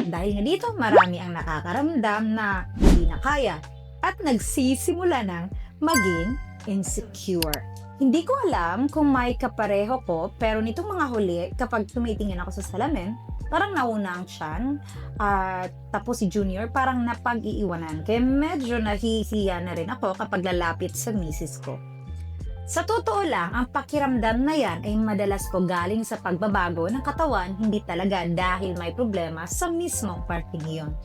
At dahil nga dito, marami ang nakakaramdam na hindi na kaya at nagsisimula ng maging insecure. Hindi ko alam kung may kapareho ko, pero nitong mga huli, kapag tumitingin ako sa salamin, parang nauna ang tiyan, at tapos si Junior parang napag-iiwanan. Kaya medyo nahihiya na rin ako kapag lalapit sa misis ko. Sa totoo lang, ang pakiramdam na yan ay madalas po galing sa pagbabago ng katawan, hindi talaga dahil may problema sa mismong parting iyon.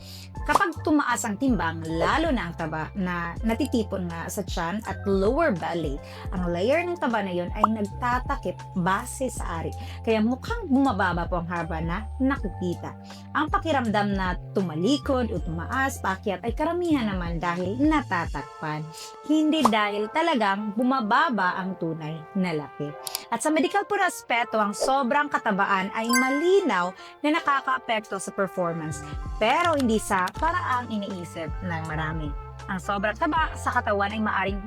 Kapag tumaas ang timbang, lalo na ang taba na natitipon nga sa tiyan at lower belly, ang layer ng taba na yon ay nagtatakip base sa ari. Kaya mukhang bumababa po ang haba na nakikita. Ang pakiramdam na tumalikod o tumaas, paakyat ay karamihan naman dahil natatakpan. Hindi dahil talagang bumababa ang tunay na laki. At sa medical po na aspeto, ang sobrang katabaan ay malinaw na nakakaapekto sa performance, pero hindi sa paraang iniisip ng marami. Ang sobrang taba sa katawan ay maaring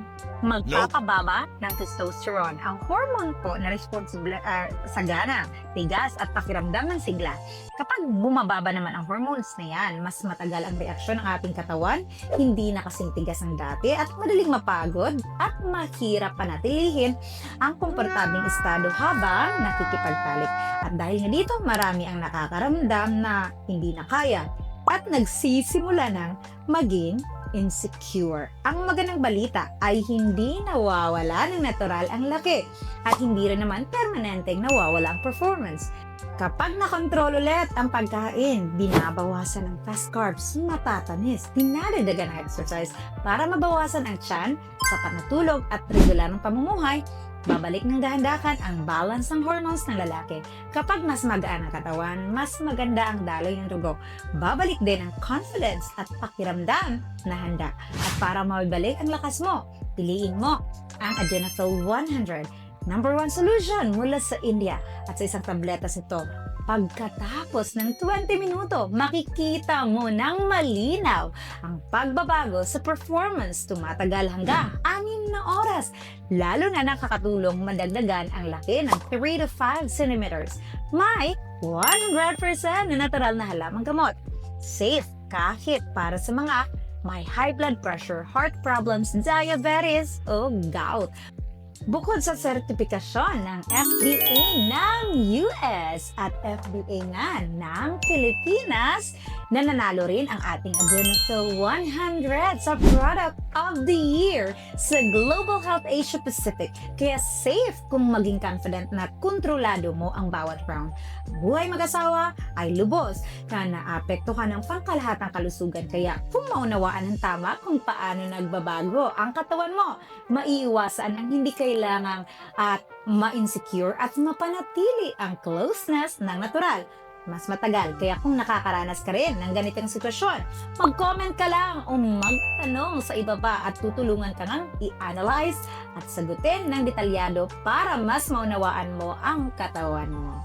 magpapababa ng testosterone, ang hormone po na responsible sa gana, tigas at pakiramdam ng sigla. Kapag bumababa naman ang hormones na yan, mas matagal ang reaksyon ng ating katawan, hindi na kasing tigas ang dati at madaling mapagod at mahirap panatilihin ang komportabling estado habang nakikipagtalik. At dahil nga dito, marami ang nakakaramdam na hindi na kaya at nagsisimula ng maging insecure. Ang magandang balita ay hindi nawawala ng natural ang laki at hindi rin naman permanenteng nawawala ang performance. Kapag nakontrol ulit ang pagkain, binabawasan ang fast carbs, matatamis, dinadagdagan ang exercise para mabawasan ang tiyan, sapat na tulog at regular ng pamumuhay, babalik ng dahan-dahan ang balance ng hormones ng lalaki. Kapag mas magaan ang katawan, mas maganda ang daloy ng dugo. Babalik din ang confidence at pakiramdam na handa. At para mabalik ang lakas mo, piliin mo ang Adenafil 100. Number 1 solution mula sa India. At sa isang tabletas ito, pagkatapos ng 20 minuto, makikita mo ng malinaw ang pagbabago sa performance. Tumatagal hanggang 6 na oras. Lalo na nakakatulong madagdagan ang laki ng 3 to 5 centimeters. May 100% na natural na halamang gamot. Safe kahit para sa mga may high blood pressure, heart problems, diabetes o gout. Bukod sa sertifikasyon ng FDA ng US at FDA nga ng Pilipinas, nananalo rin ang ating Adenafil 100 sa Product of the Year sa Global Health Asia Pacific. Kaya safe kung maging confident na kontrolado mo ang bawat round. Buhay mag-asawa ay lubos na naapektuhan ng pangkalahatang kalusugan. Kaya kung maunawaan ng tama kung paano nagbabago ang katawan mo, maiiwasan ang hindi kailangang at ma-insecure at mapanatili ang closeness ng natural. Mas matagal, kaya kung nakakaranas ka rin ng ganitong sitwasyon, mag-comment ka lang o magtanong sa ibaba at tutulungan ka ng i-analyze at sagutin ng detalyado para mas maunawaan mo ang katawan mo.